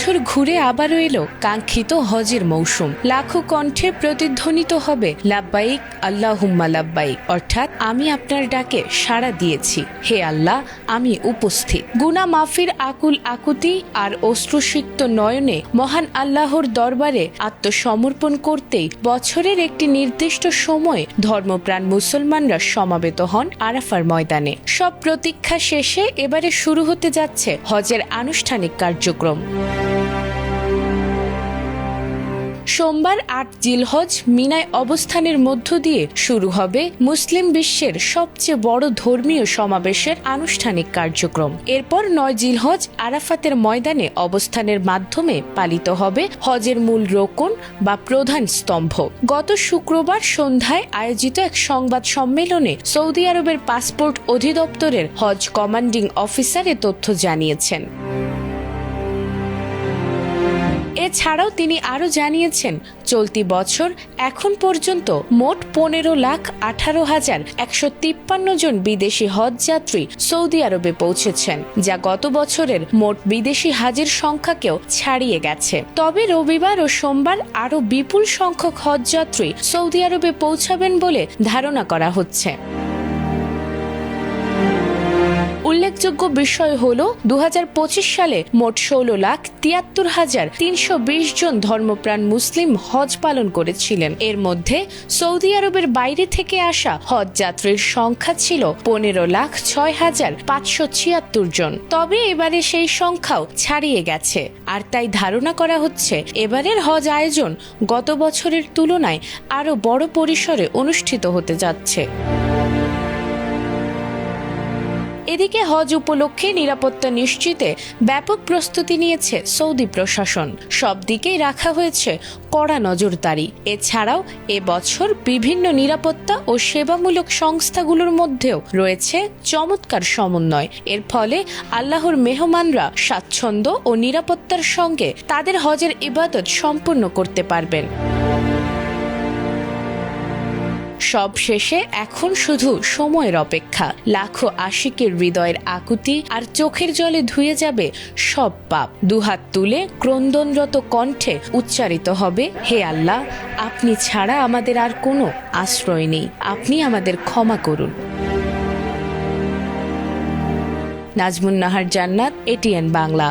বছর ঘুরে আবারও এলো কাঙ্ক্ষিত হজের মৌসুম। লাখো কণ্ঠে প্রতিধ্বনিত হবে লাব্বাইক আল্লাহুম্মা লাব্বাইক, অর্থাৎ আমি আপনার ডাকে সাড়া দিয়েছি, হে আল্লাহ আমি উপস্থিত। গুনাহ মাফির আকুল আকুতি আর অশ্রুসিক্ত নয়নে মহান আল্লাহর দরবারে আত্মসমর্পণ করতেই বছরের একটি নির্দিষ্ট সময়ে ধর্মপ্রাণ মুসলমানরা সমাবেত হন আরাফার ময়দানে। সব প্রতীক্ষা শেষে এবারে শুরু হতে যাচ্ছে হজের আনুষ্ঠানিক কার্যক্রম। সোমবার ৮ জিলহজ মিনায় অবস্থানের মধ্য দিয়ে শুরু হবে মুসলিম বিশ্বের সবচেয়ে বড় ধর্মীয় সমাবেশের আনুষ্ঠানিক কার্যক্রম। এরপর ৯ জিলহজ আরাফাতের ময়দানে অবস্থানের মাধ্যমে পালিত হবে হজের মূল রোকন বা প্রধান স্তম্ভ। গত শুক্রবার সন্ধ্যায় আয়োজিত এক সংবাদ সম্মেলনে সৌদি আরবের পাসপোর্ট অধিদপ্তরের হজ কমান্ডিং অফিসার এ তথ্য জানিয়েছেন। এছাড়াও তিনি আরও জানিয়েছেন, চলতি বছর এখন পর্যন্ত মোট ১৫,১৮,১৫৩ জন বিদেশি হজ যাত্রী সৌদি আরবে পৌঁছেছেন, যা গত বছরের মোট বিদেশি হাজির সংখ্যাকেও ছাড়িয়ে গেছে। তবে রবিবার ও সোমবার আরও বিপুল সংখ্যক হজ যাত্রী সৌদি আরবে পৌঁছাবেন বলে ধারণা করা হচ্ছে। উল্লেখযোগ্য বিষয় হল ২০২৫ সালে মোট ১৬,৭৩,৩২০ জন ধর্মপ্রাণ মুসলিম হজ পালন করেছিলেন। এর মধ্যে সৌদি আরবের বাইরে থেকে আসা হজ যাত্রীর সংখ্যা ছিল ১৫,০৬,৫৭৬ জন। তবে এবারে সেই সংখ্যাও ছাড়িয়ে গেছে, আর তাই ধারণা করা হচ্ছে এবারের হজ আয়োজন গত বছরের তুলনায় আরও বড় পরিসরে অনুষ্ঠিত হতে যাচ্ছে। এদিকে হজ উপলক্ষে নিরাপত্তা নিশ্চিতে ব্যাপক প্রস্তুতি নিয়েছে সৌদি প্রশাসন। সব দিকেই রাখা হয়েছে কড়া নজরদারি। এছাড়াও এবছর বিভিন্ন নিরাপত্তা ও সেবামূলক সংস্থাগুলোর মধ্যেও রয়েছে চমৎকার সমন্বয়। এর ফলে আল্লাহর মেহমানরা স্বাচ্ছন্দ্য ও নিরাপত্তার সঙ্গে তাদের হজের ইবাদত সম্পূর্ণ করতে পারবেন। সব শেষে এখন শুধু সময়ের অপেক্ষা। লাখো আশিকের হৃদয়ের আকুতি আর চোখের জলে ধুয়ে যাবে সব পাপ। দুহাত তুলে ক্রন্দনরত কণ্ঠে উচ্চারিত হবে, হে আল্লাহ আপনি ছাড়া আমাদের আর কোনো আশ্রয় নেই, আপনি আমাদের ক্ষমা করুন। নাজমুন নাহার জান্নাত, এটিএন বাংলা।